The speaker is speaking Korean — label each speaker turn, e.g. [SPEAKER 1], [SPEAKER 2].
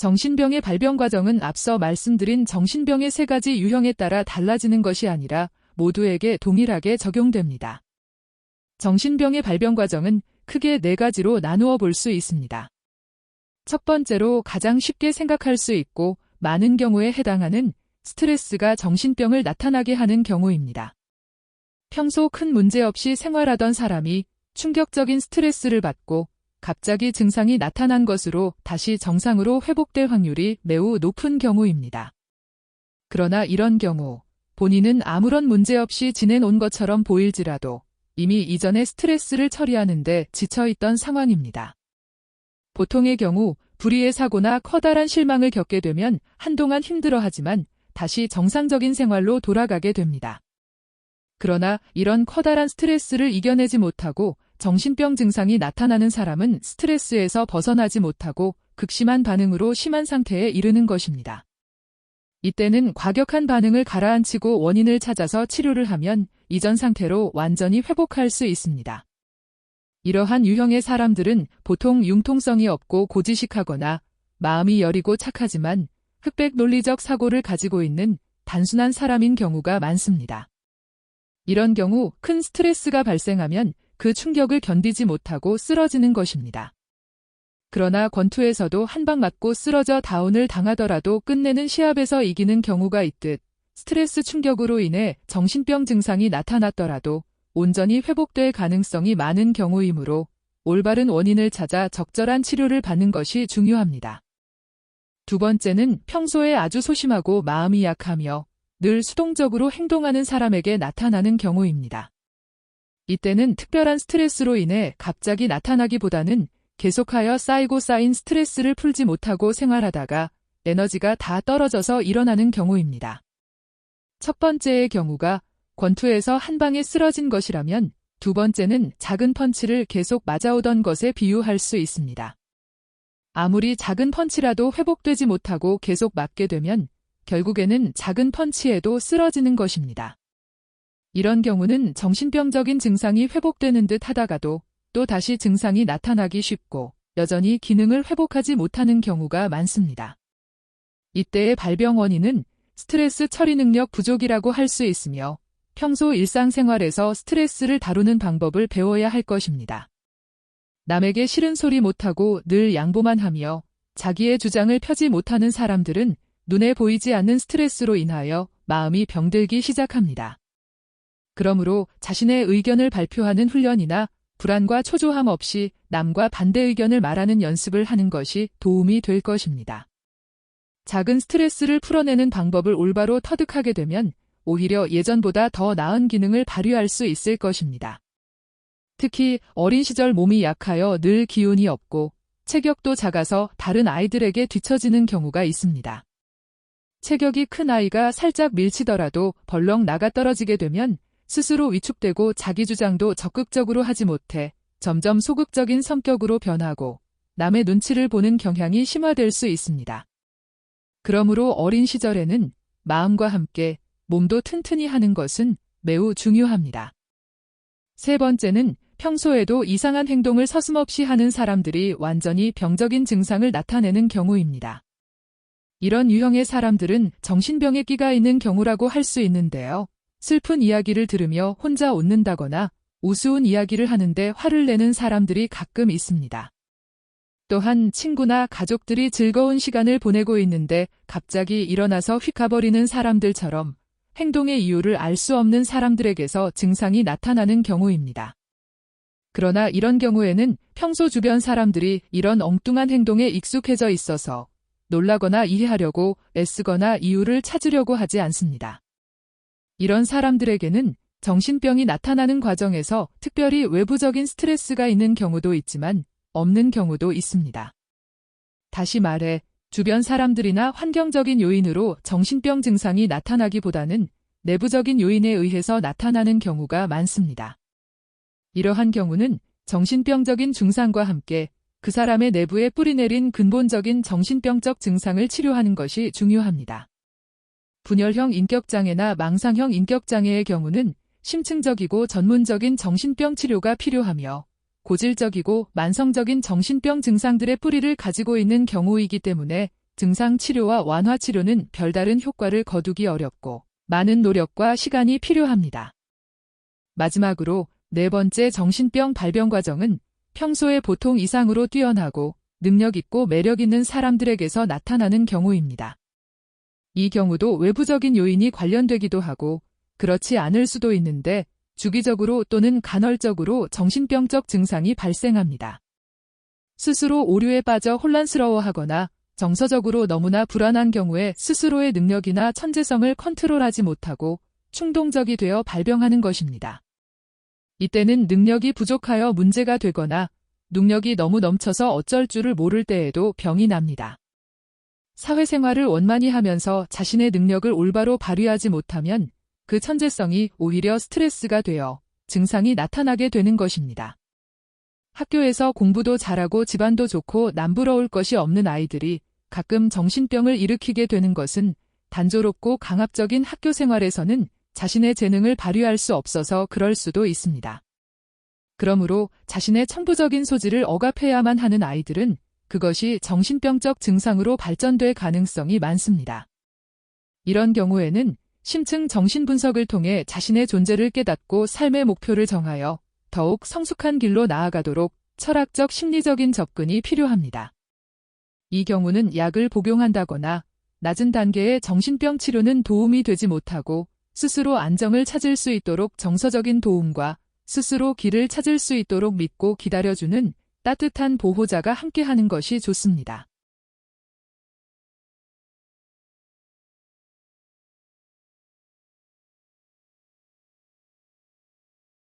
[SPEAKER 1] 정신병의 발병 과정은 앞서 말씀드린 정신병의 세 가지 유형에 따라 달라지는 것이 아니라 모두에게 동일하게 적용됩니다. 정신병의 발병 과정은 크게 네 가지로 나누어 볼 수 있습니다. 첫 번째로 가장 쉽게 생각할 수 있고 많은 경우에 해당하는 스트레스가 정신병을 나타나게 하는 경우입니다. 평소 큰 문제 없이 생활하던 사람이 충격적인 스트레스를 받고 갑자기 증상이 나타난 것으로 다시 정상으로 회복될 확률이 매우 높은 경우입니다. 그러나 이런 경우 본인은 아무런 문제 없이 지내온 것처럼 보일지라도 이미 이전에 스트레스를 처리하는데 지쳐있던 상황입니다. 보통의 경우 불의의 사고나 커다란 실망을 겪게 되면 한동안 힘들어하지만 다시 정상적인 생활로 돌아가게 됩니다. 그러나 이런 커다란 스트레스를 이겨내지 못하고 정신병 증상이 나타나는 사람은 스트레스에서 벗어나지 못하고 극심한 반응으로 심한 상태에 이르는 것입니다. 이때는 과격한 반응을 가라앉히고 원인을 찾아서 치료를 하면 이전 상태로 완전히 회복할 수 있습니다. 이러한 유형의 사람들은 보통 융통성이 없고 고지식하거나 마음이 여리고 착하지만 흑백 논리적 사고를 가지고 있는 단순한 사람인 경우가 많습니다. 이런 경우 큰 스트레스가 발생하면 그 충격을 견디지 못하고 쓰러지는 것입니다. 그러나 권투에서도 한 방 맞고 쓰러져 다운을 당하더라도 끝내는 시합에서 이기는 경우가 있듯 스트레스 충격으로 인해 정신병 증상이 나타났더라도 온전히 회복될 가능성이 많은 경우이므로 올바른 원인을 찾아 적절한 치료를 받는 것이 중요합니다. 두 번째는 평소에 아주 소심하고 마음이 약하며 늘 수동적으로 행동하는 사람에게 나타나는 경우입니다. 이때는 특별한 스트레스로 인해 갑자기 나타나기보다는 계속하여 쌓이고 쌓인 스트레스를 풀지 못하고 생활하다가 에너지가 다 떨어져서 일어나는 경우입니다. 첫 번째의 경우가 권투에서 한 방에 쓰러진 것이라면 두 번째는 작은 펀치를 계속 맞아오던 것에 비유할 수 있습니다. 아무리 작은 펀치라도 회복되지 못하고 계속 맞게 되면 결국에는 작은 펀치에도 쓰러지는 것입니다. 이런 경우는 정신병적인 증상이 회복되는 듯 하다가도 또 다시 증상이 나타나기 쉽고 여전히 기능을 회복하지 못하는 경우가 많습니다. 이때의 발병 원인은 스트레스 처리 능력 부족이라고 할 수 있으며 평소 일상생활에서 스트레스를 다루는 방법을 배워야 할 것입니다. 남에게 싫은 소리 못하고 늘 양보만 하며 자기의 주장을 펴지 못하는 사람들은 눈에 보이지 않는 스트레스로 인하여 마음이 병들기 시작합니다. 그러므로 자신의 의견을 발표하는 훈련이나 불안과 초조함 없이 남과 반대 의견을 말하는 연습을 하는 것이 도움이 될 것입니다. 작은 스트레스를 풀어내는 방법을 올바로 터득하게 되면 오히려 예전보다 더 나은 기능을 발휘할 수 있을 것입니다. 특히 어린 시절 몸이 약하여 늘 기운이 없고 체격도 작아서 다른 아이들에게 뒤처지는 경우가 있습니다. 체격이 큰 아이가 살짝 밀치더라도 벌렁 나가떨어지게 되면 스스로 위축되고 자기 주장도 적극적으로 하지 못해 점점 소극적인 성격으로 변하고 남의 눈치를 보는 경향이 심화될 수 있습니다. 그러므로 어린 시절에는 마음과 함께 몸도 튼튼히 하는 것은 매우 중요합니다. 세 번째는 평소에도 이상한 행동을 서슴없이 하는 사람들이 완전히 병적인 증상을 나타내는 경우입니다. 이런 유형의 사람들은 정신병에 끼가 있는 경우라고 할 수 있는데요. 슬픈 이야기를 들으며 혼자 웃는다거나 우스운 이야기를 하는데 화를 내는 사람들이 가끔 있습니다. 또한 친구나 가족들이 즐거운 시간을 보내고 있는데 갑자기 일어나서 휙 가버리는 사람들처럼 행동의 이유를 알 수 없는 사람들에게서 증상이 나타나는 경우입니다. 그러나 이런 경우에는 평소 주변 사람들이 이런 엉뚱한 행동에 익숙해져 있어서 놀라거나 이해하려고 애쓰거나 이유를 찾으려고 하지 않습니다. 이런 사람들에게는 정신병이 나타나는 과정에서 특별히 외부적인 스트레스가 있는 경우도 있지만 없는 경우도 있습니다. 다시 말해 주변 사람들이나 환경적인 요인으로 정신병 증상이 나타나기보다는 내부적인 요인에 의해서 나타나는 경우가 많습니다. 이러한 경우는 정신병적인 증상과 함께 그 사람의 내부에 뿌리내린 근본적인 정신병적 증상을 치료하는 것이 중요합니다. 분열형 인격장애나 망상형 인격장애의 경우는 심층적이고 전문적인 정신병 치료가 필요하며 고질적이고 만성적인 정신병 증상들의 뿌리를 가지고 있는 경우이기 때문에 증상 치료와 완화 치료는 별다른 효과를 거두기 어렵고 많은 노력과 시간이 필요합니다. 마지막으로 네 번째 정신병 발병 과정은 평소의 보통 이상으로 뛰어나고 능력 있고 매력 있는 사람들에게서 나타나는 경우입니다. 이 경우도 외부적인 요인이 관련되기도 하고 그렇지 않을 수도 있는데 주기적으로 또는 간헐적으로 정신병적 증상이 발생합니다. 스스로 오류에 빠져 혼란스러워하거나 정서적으로 너무나 불안한 경우에 스스로의 능력이나 천재성을 컨트롤하지 못하고 충동적이 되어 발병하는 것입니다. 이때는 능력이 부족하여 문제가 되거나 능력이 너무 넘쳐서 어쩔 줄을 모를 때에도 병이 납니다. 사회생활을 원만히 하면서 자신의 능력을 올바로 발휘하지 못하면 그 천재성이 오히려 스트레스가 되어 증상이 나타나게 되는 것입니다. 학교에서 공부도 잘하고 집안도 좋고 남부러울 것이 없는 아이들이 가끔 정신병을 일으키게 되는 것은 단조롭고 강압적인 학교 생활에서는 자신의 재능을 발휘할 수 없어서 그럴 수도 있습니다. 그러므로 자신의 천부적인 소질을 억압해야만 하는 아이들은 그것이 정신병적 증상으로 발전될 가능성이 많습니다. 이런 경우에는 심층 정신분석을 통해 자신의 존재를 깨닫고 삶의 목표를 정하여 더욱 성숙한 길로 나아가도록 철학적 심리적인 접근이 필요합니다. 이 경우는 약을 복용한다거나 낮은 단계의 정신병 치료는 도움이 되지 못하고 스스로 안정을 찾을 수 있도록 정서적인 도움과 스스로 길을 찾을 수 있도록 믿고 기다려주는 따뜻한 보호자가 함께하는 것이 좋습니다.